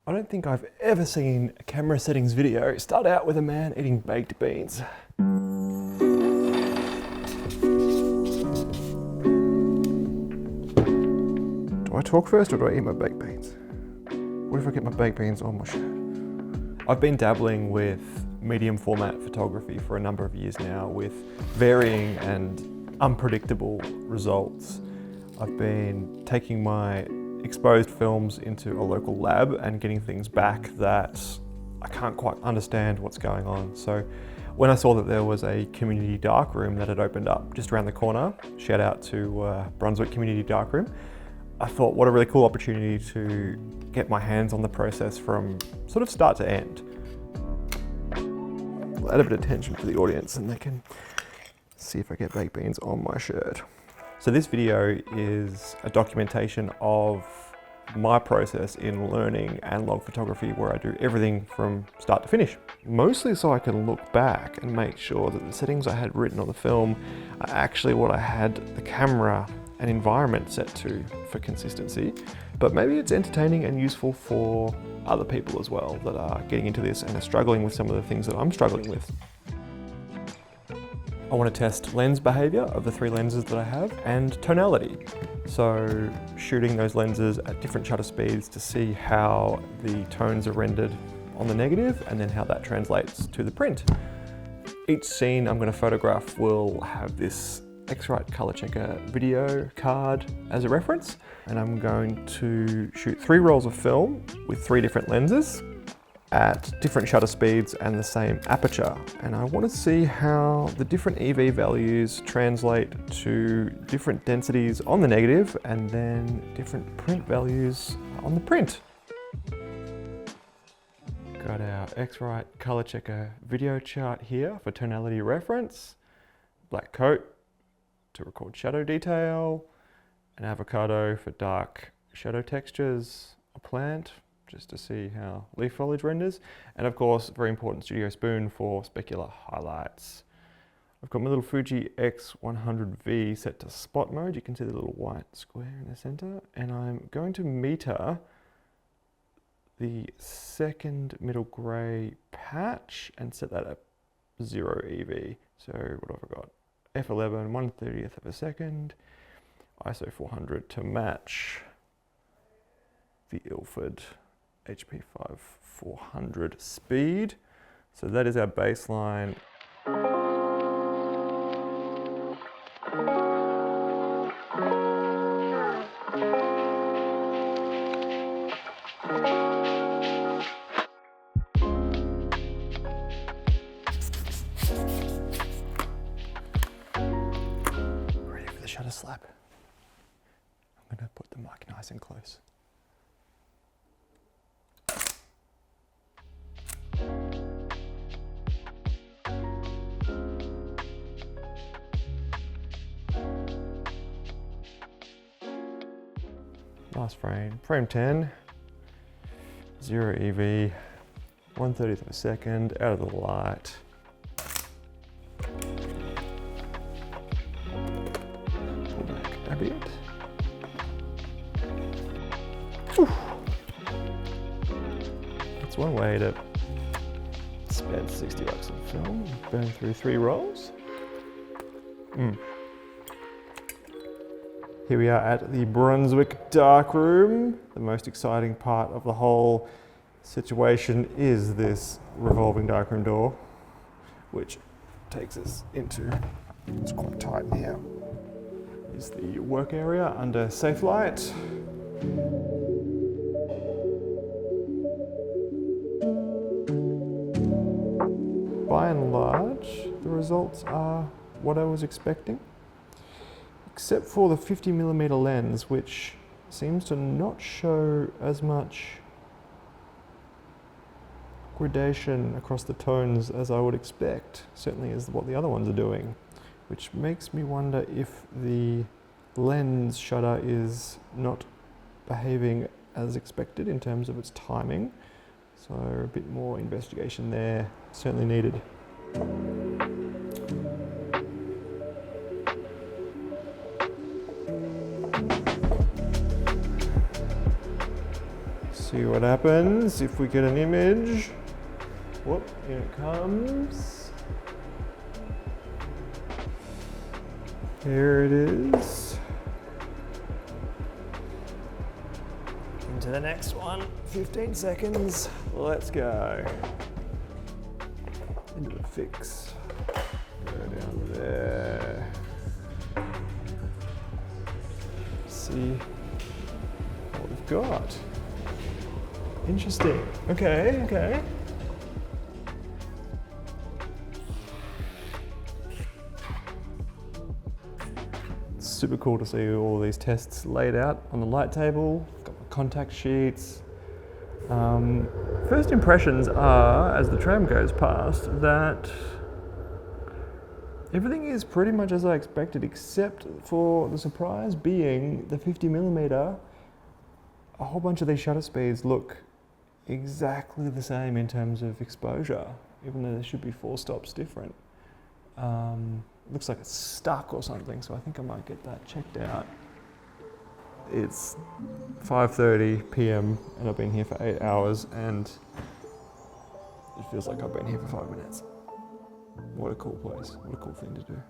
I don't think I've ever seen a camera settings video start out with a man eating baked beans. Do I talk first or do I eat my baked beans? What if I get my baked beans on my shirt? I've been dabbling with medium format photography for a number of years now with varying and unpredictable results. I've been taking my exposed films into a local lab and getting things back that I can't quite understand what's going on. So when I saw that there was a community darkroom that had opened up just around the corner, shout out to Brunswick Community Darkroom, I thought what a really cool opportunity to get my hands on the process from sort of start to end. I'll add a bit of tension for the audience and they can see if I get baked beans on my shirt. So this video is a documentation of my process in learning analog photography, where I do everything from start to finish. Mostly so I can look back and make sure that the settings I had written on the film are actually what I had the camera and environment set to for consistency. But maybe it's entertaining and useful for other people as well that are getting into this and are struggling with some of the things that I'm struggling with. I want to test lens behavior of the 3 lenses that I have and tonality. So shooting those lenses at different shutter speeds to see how the tones are rendered on the negative and then how that translates to the print. Each scene I'm going to photograph will have this X-Rite color checker video card as a reference, and I'm going to shoot 3 rolls of film with 3 different lenses at different shutter speeds and the same aperture. And I want to see how the different EV values translate to different densities on the negative and then different print values on the print. Got our X-Rite color checker video chart here for tonality reference, black coat to record shadow detail, an avocado for dark shadow textures, a plant just to see how leaf foliage renders, and of course, very important, studio spoon for specular highlights. I've got my little Fuji X100V set to spot mode. You can see the little white square in the center, and I'm going to meter the second middle gray patch and set that at 0 EV. So what have I got? F11, 1/30th of a second, ISO 400 to match the Ilford HP5 400 speed. So that is our baseline. Ready for the shutter slap. I'm going to put the mic nice and close. Last frame, frame 10, 0 EV, 1/30th of a second, out of the light. Pull back a bit. Whew. That's one way to spend 60 bucks on film, burn through 3 rolls. Here we are at the Brunswick darkroom. The most exciting part of the whole situation is this revolving darkroom door, which takes us into, it's quite tight in here, is the work area under safe light. By and large, the results are what I was expecting, except for the 50mm lens, which seems to not show as much gradation across the tones as I would expect, certainly as what the other ones are doing, which makes me wonder if the lens shutter is not behaving as expected in terms of its timing. So a bit more investigation there, certainly needed. See what happens if we get an image. Whoop, here it comes. Here it is. Into the next one, 15 seconds. Let's go. Into the fix. Go down there. See what we've got. Interesting. Okay, okay. It's super cool to see all these tests laid out on the light table. Got my contact sheets. First impressions are, as the tram goes past, that everything is pretty much as I expected, except for the surprise being the 50mm. A whole bunch of these shutter speeds look exactly the same in terms of exposure, even though there should be 4 stops different. Looks like it's stuck or something, so I think I might get that checked out. It's 5:30 p.m. and I've been here for 8 hours, and it feels like I've been here for 5 minutes. What a cool place, what a cool thing to do.